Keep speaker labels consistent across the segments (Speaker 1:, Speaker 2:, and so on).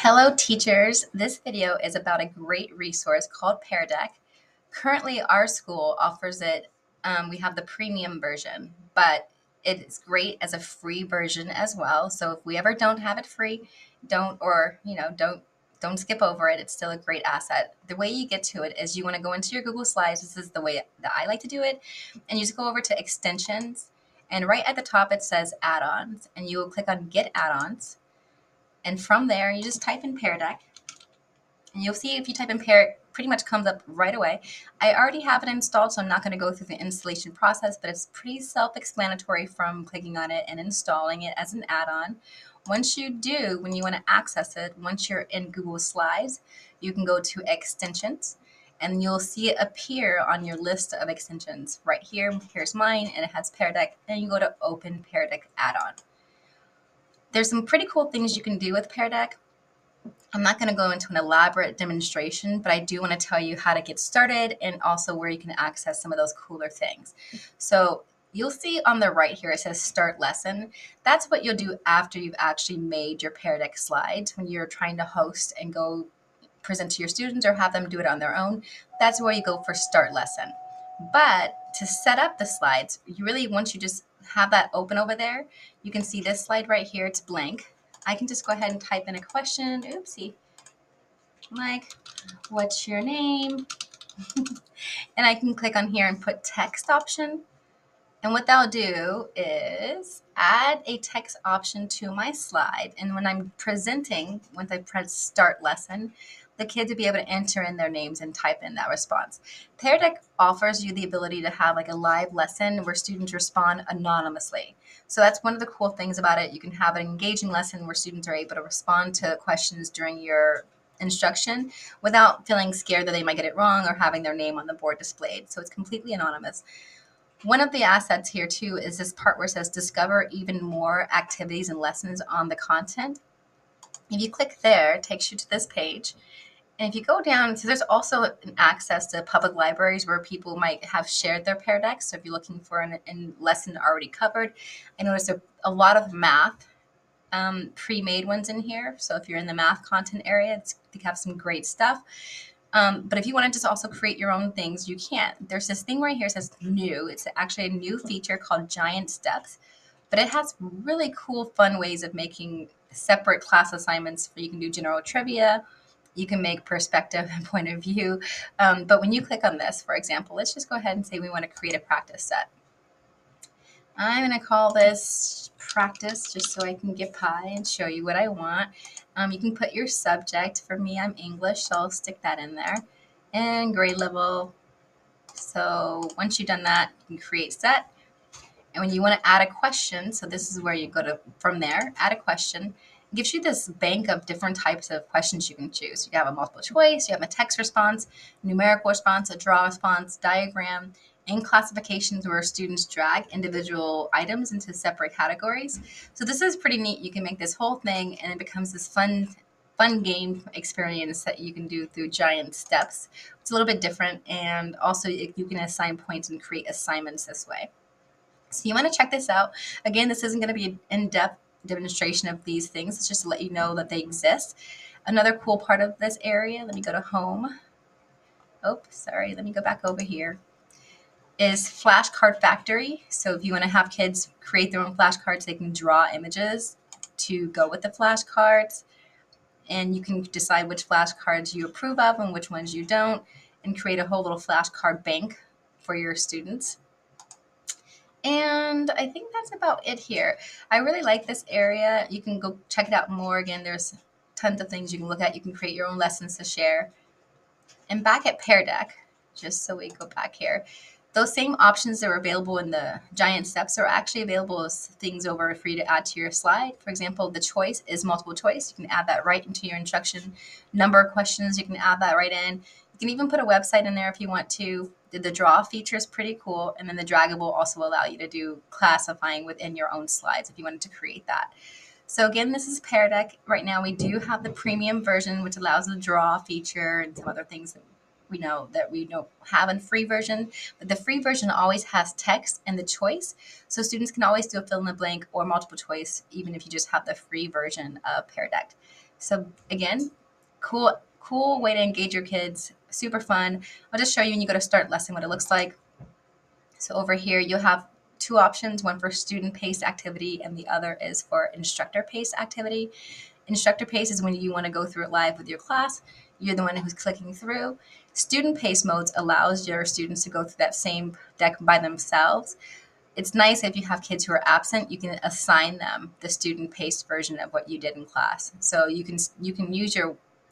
Speaker 1: Hello teachers, this video is about a great resource called Pear Deck. Currently our school offers it, we have the premium version, but it's great as a free version as well. So if we ever don't have it free, don't skip over it. It's still a great asset. The way you get to it is you want to go into your Google Slides. This is the way that I like to do it. And you just go over to extensions, and right at the top it says add-ons, and you will click on get add-ons. And from there, you just type in Pear Deck, and you'll see if you type in Pear, it pretty much comes up right away. I already have it installed, so I'm not going to go through the installation process, but it's pretty self-explanatory from clicking on it and installing it as an add-on. Once you do, when you want to access it, once you're in Google Slides, you can go to extensions, and you'll see it appear on your list of extensions. Right here, here's mine, and it has Pear Deck, and you go to Open Pear Deck Add-on. There's some pretty cool things you can do with Pear Deck. I'm not going to go into an elaborate demonstration, but I do want to tell you how to get started and also where you can access some of those cooler things. So you'll see on the right here, it says Start Lesson. That's what you'll do after you've actually made your Pear Deck slides when you're trying to host and go present to your students or have them do it on their own. That's where you go for Start Lesson. But to set up the slides, you really, once you just have that open over there, you can see this slide right here, it's blank. I can just go ahead and type in a question, oopsie, like, what's your name? And I can click on here and put text option. And what that'll do is add a text option to my slide. And when I'm presenting, once I press Start Lesson, the kids will be able to enter in their names and type in that response. Pear Deck offers you the ability to have like a live lesson where students respond anonymously. So that's one of the cool things about it. You can have an engaging lesson where students are able to respond to questions during your instruction without feeling scared that they might get it wrong or having their name on the board displayed. So it's completely anonymous. One of the assets here too is this part where it says discover even more activities and lessons on the content. If you click there, it takes you to this page. And if you go down, so there's also an access to public libraries where people might have shared their Pear Decks. So if you're looking for a lesson already covered, I noticed a lot of math pre-made ones in here. So if you're in the math content area, they have some great stuff. But if you want to just also create your own things, you can. There's this thing right here that says new. It's actually a new feature called Giant Steps, but it has really cool, fun ways of making separate class assignments. You can do general trivia. You can make perspective and point of view. But when you click on this, for example, let's just go ahead and say we want to create a practice set. I'm going to call this practice just so I can get pie and show you what I want. You can put your subject. For me, I'm English, so I'll stick that in there. And grade level. So once you've done that, you can create set. And when you want to add a question, so this is where you go to from there, add a question. It gives you this bank of different types of questions you can choose. You have a multiple choice, you have a text response, numerical response, a draw response, diagram, and classifications where students drag individual items into separate categories. So this is pretty neat. You can make this whole thing and it becomes this fun game experience that you can do through Giant Steps. It's a little bit different, and also you can assign points and create assignments this way. So you want to check this out. Again, this isn't going to be an in-depth demonstration of these things. It's just to let you know that they exist. Another cool part of this area, let me go to home. Oh, sorry, let me go back over here, is Flashcard Factory. So if you want to have kids create their own flashcards, they can draw images to go with the flashcards. And you can decide which flashcards you approve of and which ones you don't, and create a whole little flashcard bank for your students. And I think that's about it here. I really like this area. You can go check it out more. Again, there's tons of things you can look at. You can create your own lessons to share. And back at Pear Deck, just so we go back here, those same options that were available in the Giant Steps are actually available as things over for you to add to your slide. For example, the choice is multiple choice. You can add that right into your instruction. Number of questions, you can add that right in. You can even put a website in there if you want to. The draw feature is pretty cool. And then the dragable will also allow you to do classifying within your own slides if you wanted to create that. So again, this is Pear Deck. Right now we do have the premium version, which allows the draw feature and some other things that we don't have in free version. But the free version always has text and the choice. So students can always do a fill in the blank or multiple choice, even if you just have the free version of Pear Deck. So again, cool way to engage your kids. Super fun. I'll just show you when you go to start lesson what it looks like. So over here, you'll have two options, one for student-paced activity and the other is for instructor-paced activity. Instructor-paced is when you want to go through it live with your class. You're the one who's clicking through. Student-paced modes allows your students to go through that same deck by themselves. It's nice if you have kids who are absent, you can assign them the student-paced version of what you did in class. So you can use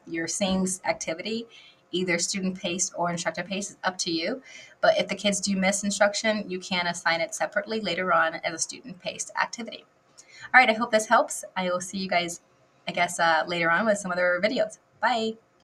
Speaker 1: your same activity, either student-paced or instructor-paced, it's up to you. But if the kids do miss instruction, you can assign it separately later on as a student-paced activity. All right, I hope this helps. I will see you guys, I guess, later on with some other videos. Bye.